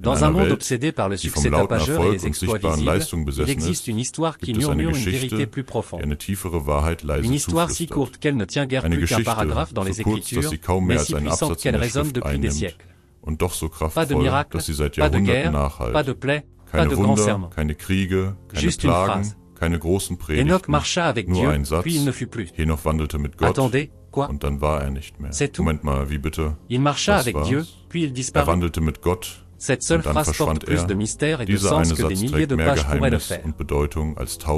Dans un monde obsédé par le succès tapageur et les exploits visibles, il existe une histoire qui murmure une vérité plus profonde. Une histoire si courte qu'elle ne tient guère plus qu'un paragraphe dans les Écritures, mais si puissante qu'elle résonne depuis des siècles. Pas de miracle, pas de guerre, pas de plaie, pas de grands serments. Juste une phrase. Enoch marcha avec Dieu, puis il ne fut plus. Attendez, quoi? C'est tout. Il marcha avec Dieu, puis il disparut. Cette seule phrase porte plus de mystère et de sens que des milliers de pages pourraient le faire.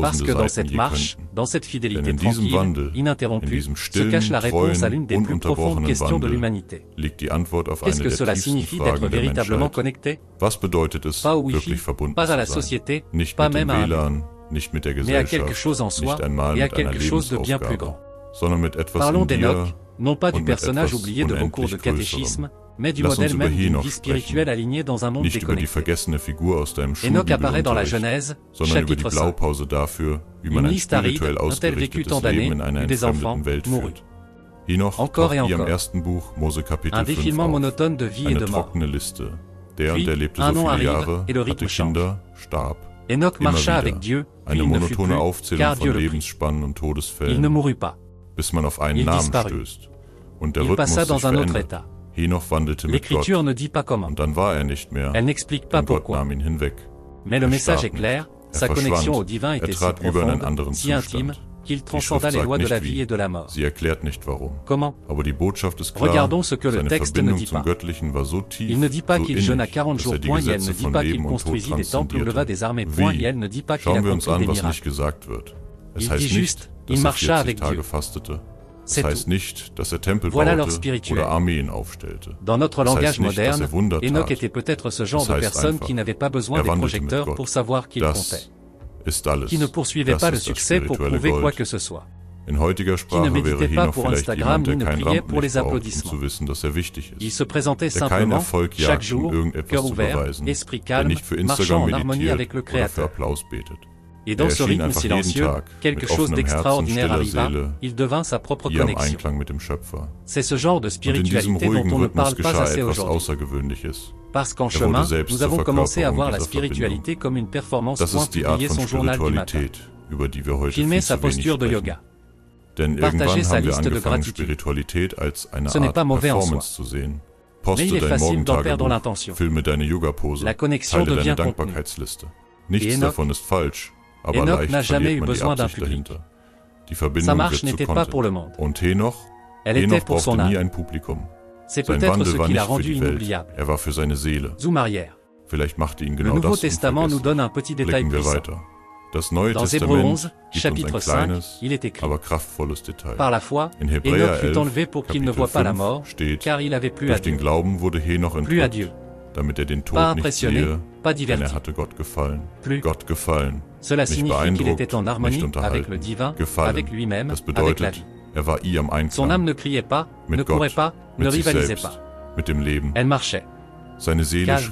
Parce que dans cette marche, dans cette fidélité tranquille, ininterrompue, se cache la réponse à l'une des plus profondes questions de l'humanité. Qu'est-ce que cela signifie d'être véritablement connecté? Pas au Wi-Fi, pas à la société, pas même à un mail, mais à quelque chose en soi et à quelque chose de bien plus grand. Parlons d'Enoch, non pas du personnage oublié de vos cours de catéchisme, mais du modèle même d'une vie spirituelle alignée dans un monde déconnecté. Enoch apparaît dans la Genèse, chapitre 5. Une liste aride, a-t-elle vécu tant d'années, eut des enfants, mourut. Encore et encore. Un défilement monotone de vie et de mort. Puis, un an arrive et le rythme change. Enoch marcha avec Dieu, puis il ne fut plus, car Dieu le prit. Il ne mourut pas. Il disparut. Il passa dans un autre état. L'Écriture ne dit pas comment. Elle n'explique pas pourquoi. Mais le message est clair, sa connexion au divin était si profonde, si intime, qu'il transcenda les lois de la vie et de la mort. Comment? Regardons ce que le texte ne dit pas. Il ne dit pas qu'il jeûna 40 jours point, et elle ne dit pas qu'il construisit des temples ou leva des armées point, et elle ne dit pas qu'il accomplit des miracles. Il dit juste, il marcha avec Dieu. C'est tout. Voilà leur spirituel. Dans notre langage moderne, Enoch était peut-être ce genre de personne qui n'avait pas besoin des projecteurs pour savoir qu'il comptait. Qui ne poursuivait pas le succès pour prouver quoi que ce soit. Qui ne méditait pas pour Instagram ni ne priait pour les applaudissements. Il se présentait simplement, chaque jour, cœur ouvert, esprit calme, marchant en harmonie avec le Créateur. Et dans ce rythme silencieux, quelque chose d'extraordinaire arriva, il devint sa propre connexion. C'est ce genre de spiritualité dont on ne parle pas assez aujourd'hui. Parce qu'en chemin, nous avons commencé à voir la spiritualité comme une performance. Publier son journal du matin. Filmer sa posture de yoga. Partager sa liste de gratitude. Ce n'est pas mauvais en soi. Mais il est facile d'en perdre l'intention. La connexion devient contenue. Et Enoch n'a jamais eu besoin d'un public. Sa marche n'était pas pour le monde. Elle était pour son âme. C'est peut-être ce qui l'a rendu inoubliable. Zoom arrière. Le Nouveau Testament nous donne un petit détail puissant. Dans Hébreux 11, chapitre 5, il est écrit: par la foi, Enoch fut enlevé pour qu'il ne voie pas la mort, car il avait plu à Dieu. Plu à Dieu. Pas impressionné, pas diverti. Plus. Cela signifie qu'il était en harmonie avec le divin, avec lui-même, avec la vie. Son âme ne criait pas, ne courait pas, ne rivalisait pas. Elle marchait. Calme.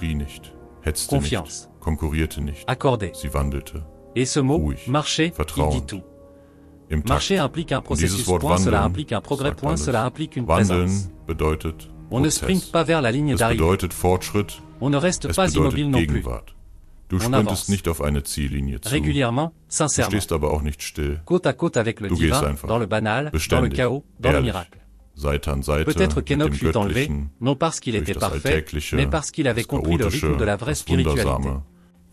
Confiance. Accordée. Et ce mot, marcher, il dit tout. Marcher implique un processus point, cela implique un progrès point, cela implique une présence. On ne sprinte pas vers la ligne d'arrivée. On ne reste pas immobile non plus. On avance. Régulièrement, sincèrement. Côte à côte avec le divin, dans le banal, dans le chaos, dans le miracle. Peut-être qu'Enoch fut enlevé, non parce qu'il était parfait, mais parce qu'il avait compris le rythme de la vraie spiritualité.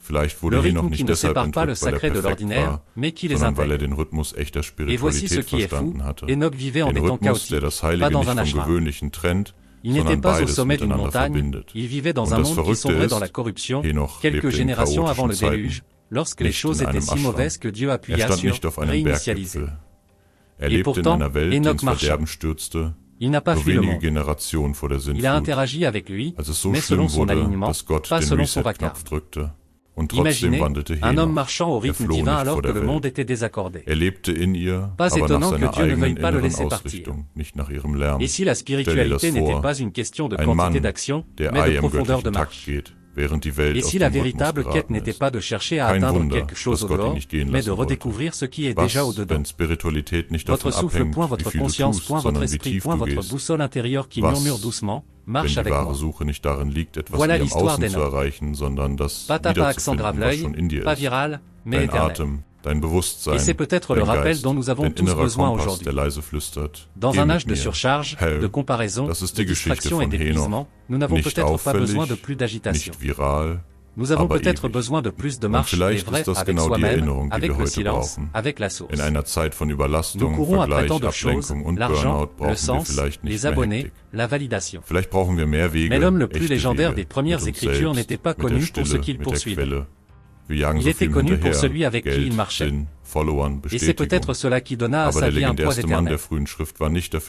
Le rythme qui ne sépare pas le sacré de l'ordinaire, mais qui les intègre. Et voici ce qui est fou, Enoch vivait en étant chaotique, pas dans un ashram. Il n'était pas au sommet d'une montagne, il vivait dans un monde qui sombrait dans la corruption, quelques générations avant le déluge, lorsque les choses étaient si mauvaises que Dieu appuya sur réinitialiser. Et pourtant, Enoch marcha. Il n'a pas fui le monde. Il a interagi avec lui, mais selon son alignement, pas selon son vacarme. Imaginez, un homme marchant au rythme divin alors que le monde était désaccordé. Pas étonnant que Dieu ne veuille pas le laisser partir. Et si la spiritualité n'était pas une question de quantité d'action, mais de profondeur de marche? Et si la véritable quête n'était pas de chercher à atteindre quelque chose au dehors, mais de redécouvrir ce qui est déjà au-dedans. Votre souffle, point votre conscience, point votre esprit, point votre boussole intérieure qui murmure doucement, marche avec moi. Voilà l'histoire d'Enoch. Pas tape accent grave l'œil, pas viral, mais éternel. Et c'est peut-être le rappel dont nous avons tous besoin aujourd'hui. Dans un âge de surcharge, de comparaison, de distraction et d'épuisement, nous n'avons peut-être pas besoin de plus d'agitation. Nous avons peut-être besoin de plus de marche, mais vrai, avec soi-même, avec le silence, avec la source. Nous courons après tant de choses, l'argent, le sens, les abonnés, la validation. Mais l'homme le plus légendaire des premières écritures n'était pas connu pour ce qu'il poursuivait. Il était connu pour celui avec qui il marchait. Et c'est peut-être cela qui donna à sa vie un poids éternel.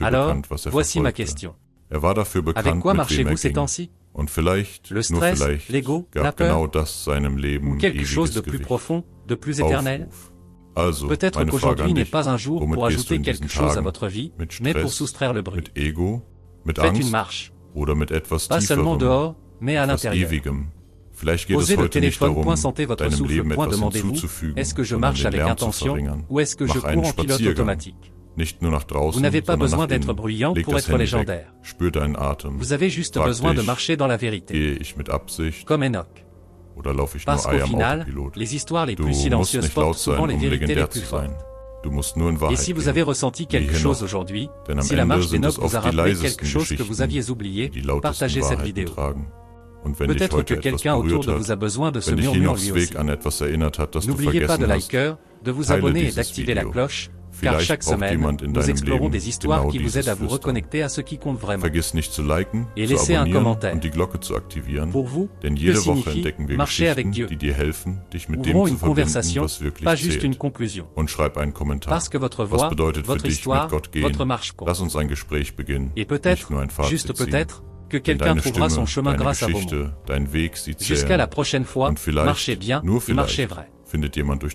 Alors, voici ma question. Avec quoi marchez-vous ces temps-ci? Le stress, l'ego, la peur, ou quelque chose de plus profond, de plus éternel? Peut-être qu'aujourd'hui n'est pas un jour pour ajouter quelque chose à votre vie, mais pour soustraire le bruit. Faites une marche. Pas seulement dehors, mais à l'intérieur. Posez le téléphone, point sentez votre souffle, point demandez-vous, est-ce que je marche avec intention, ou est-ce que je cours en pilote automatique? Vous n'avez pas besoin d'être bruyant pour être légendaire. Vous avez juste besoin de marcher dans la vérité. Comme Enoch. Parce qu'au final, les histoires les plus silencieuses portent souvent les vérités les plus fortes. Et si vous avez ressenti quelque chose aujourd'hui, si la marche d'Enoch vous a rappelé quelque chose que vous aviez oublié, partagez cette vidéo. Peut-être que quelqu'un autour de vous a besoin de ce murmure lui aussi. N'oubliez pas de liker, de vous abonner et d'activer la cloche, car chaque semaine, nous explorons des histoires qui vous aident à vous reconnecter à ce qui compte vraiment. Et laissez un commentaire. Pour vous, que signifie marcher avec Dieu? Ouvrons une conversation, pas juste une conclusion. Parce que votre voix, votre histoire, votre marche compte. Et peut-être, juste peut-être, que quelqu'un trouvera son chemin grâce à vos mots. Jusqu'à la prochaine fois, marchez bien et marchez vrai.